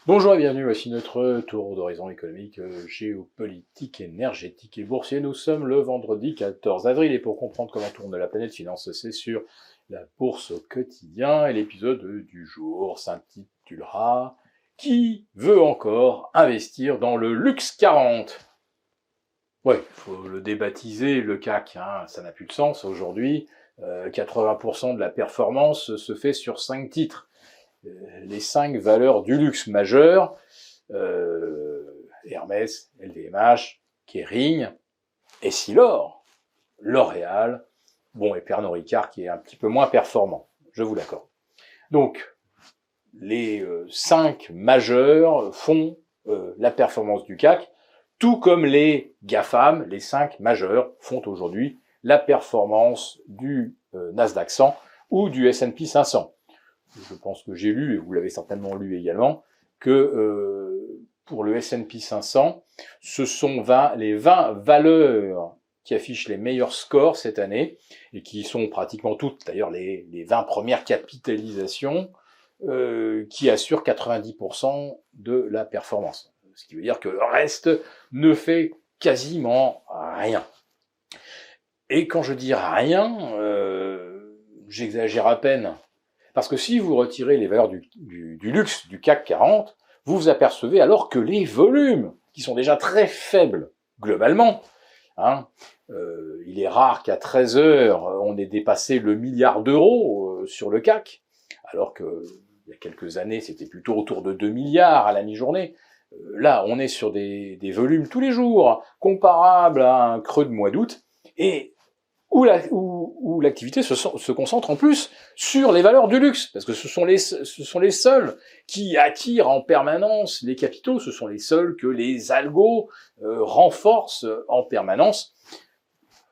Bonjour et bienvenue, voici notre tour d'horizon économique, géopolitique, énergétique et boursier. Nous sommes le vendredi 14 avril et pour comprendre comment tourne la planète finance, c'est sur la bourse au quotidien et l'épisode du jour s'intitulera « Qui veut encore investir dans le luxe 40 ?» Ouais, il faut le débaptiser, le CAC, hein, ça n'a plus de sens aujourd'hui. 80% de la performance se fait sur 5 titres. Les 5 valeurs du luxe majeures, Hermès, LVMH, Kering, Essilor, L'Oréal, bon, et Pernod Ricard qui est un petit peu moins performant, je vous l'accorde. Donc, les 5 majeurs font la performance du CAC, tout comme les GAFAM, les 5 majeurs, font aujourd'hui la performance du Nasdaq 100 ou du S&P 500. Je pense que j'ai lu, et vous l'avez certainement lu également, que pour le S&P 500, ce sont les 20 valeurs qui affichent les meilleurs scores cette année, et qui sont pratiquement toutes, d'ailleurs les 20 premières capitalisations, qui assurent 90% de la performance. Ce qui veut dire que le reste ne fait quasiment rien. Et quand je dis rien, j'exagère à peine. Parce que si vous retirez les valeurs du luxe du CAC 40, vous vous apercevez alors que les volumes, qui sont déjà très faibles globalement, hein, il est rare qu'à 13 heures, on ait dépassé le milliard d'euros sur le CAC, alors que il y a quelques années, c'était plutôt autour de 2 milliards à la mi-journée. Là, on est sur des volumes tous les jours, comparables à un creux de mois d'août, et où l'activité se concentre en plus sur les valeurs du luxe, parce que ce sont les seuls qui attirent en permanence les capitaux, ce sont les seuls que les algos renforcent en permanence,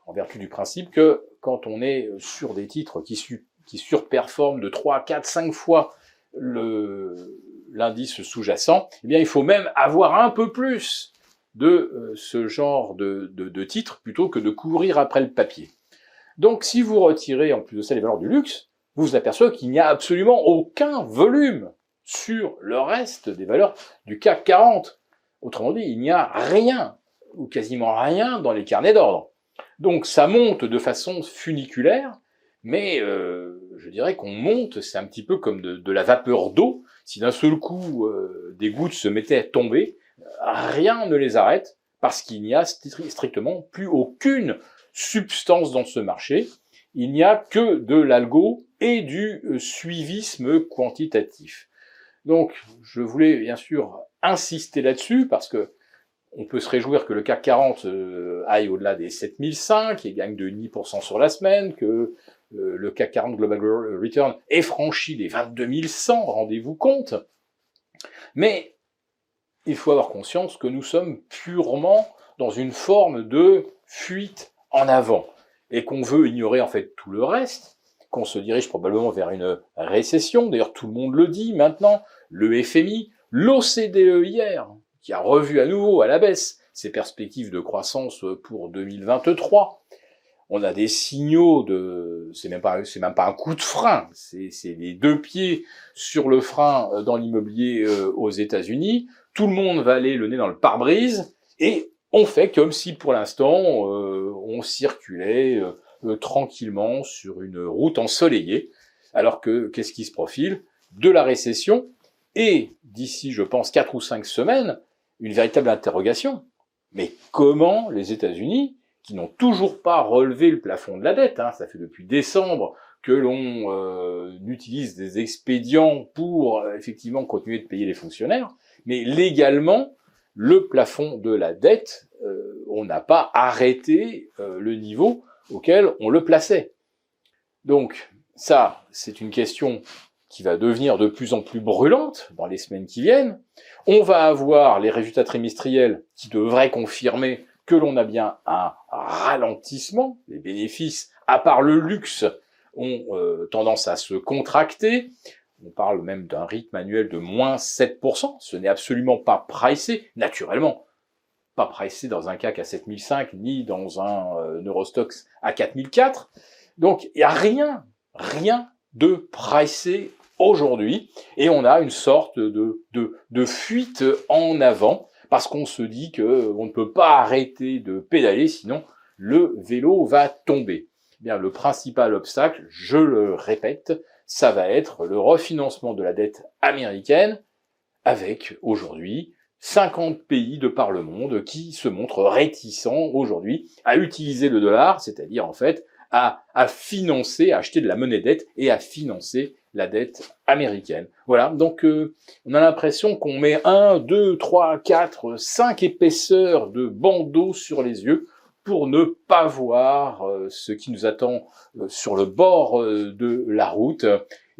en vertu du principe que quand on est sur des titres qui surperforment de 3, 4, 5 fois l'indice sous-jacent, eh bien il faut même avoir un peu plus de ce genre de titres plutôt que de courir après le papier. Donc, si vous retirez en plus de ça les valeurs du luxe, vous vous apercevez qu'il n'y a absolument aucun volume sur le reste des valeurs du CAC 40. Autrement dit, il n'y a rien, ou quasiment rien, dans les carnets d'ordre. Donc, ça monte de façon funiculaire, mais je dirais qu'on monte, c'est un petit peu comme de la vapeur d'eau. Si d'un seul coup, des gouttes se mettaient à tomber, rien ne les arrête, parce qu'il n'y a strictement plus aucune substance dans ce marché, il n'y a que de l'algo et du suivisme quantitatif. Donc, je voulais bien sûr insister là-dessus, parce que on peut se réjouir que le CAC 40 aille au-delà des 7005 et gagne de 10% sur la semaine, que le CAC 40 Global Return ait franchi les 22 100, rendez-vous compte. Mais il faut avoir conscience que nous sommes purement dans une forme de fuite en avant, et qu'on veut ignorer en fait tout le reste, qu'on se dirige probablement vers une récession, d'ailleurs tout le monde le dit maintenant, le FMI, l'OCDE hier, qui a revu à nouveau à la baisse ses perspectives de croissance pour 2023, on a des signaux c'est même pas un coup de frein, c'est les 2 pieds sur le frein dans l'immobilier aux États-Unis, tout le monde va aller le nez dans le pare-brise, et on fait comme si pour l'instant on circulait tranquillement sur une route ensoleillée, alors que qu'est-ce qui se profile? De la récession, et d'ici je pense 4 ou 5 semaines, une véritable interrogation. Mais comment les États-Unis, qui n'ont toujours pas relevé le plafond de la dette, hein, ça fait depuis décembre que l'on utilise des expédients pour effectivement continuer de payer les fonctionnaires, mais légalement, le plafond de la dette, on n'a pas arrêté le niveau auquel on le plaçait. Donc ça, c'est une question qui va devenir de plus en plus brûlante dans les semaines qui viennent. On va avoir les résultats trimestriels qui devraient confirmer que l'on a bien un ralentissement. Les bénéfices, à part le luxe, ont tendance à se contracter. On parle même d'un rythme annuel de moins 7%. Ce n'est absolument pas pricé, naturellement. Pas pricé dans un CAC à 7005, ni dans un Eurostoxx à 4004. Donc, il n'y a rien de pricé aujourd'hui, et on a une sorte de fuite en avant, parce qu'on se dit qu'on ne peut pas arrêter de pédaler, sinon le vélo va tomber. Eh bien, le principal obstacle, je le répète, ça va être le refinancement de la dette américaine, avec aujourd'hui 50 pays de par le monde qui se montrent réticents aujourd'hui à utiliser le dollar, c'est-à-dire en fait à financer, à acheter de la monnaie dette et à financer la dette américaine. Voilà, donc on a l'impression qu'on met 1, 2, 3, 4, 5 épaisseurs de bandeaux sur les yeux pour ne pas voir ce qui nous attend sur le bord de la route.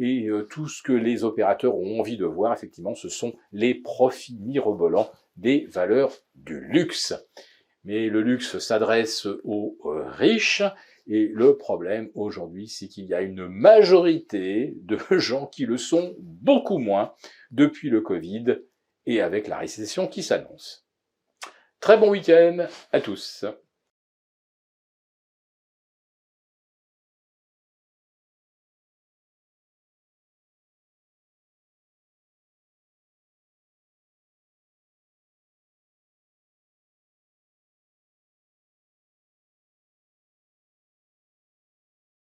Et tout ce que les opérateurs ont envie de voir, effectivement, ce sont les profits mirobolants des valeurs du luxe. Mais le luxe s'adresse aux riches, et le problème aujourd'hui, c'est qu'il y a une majorité de gens qui le sont beaucoup moins depuis le Covid et avec la récession qui s'annonce. Très bon week-end à tous.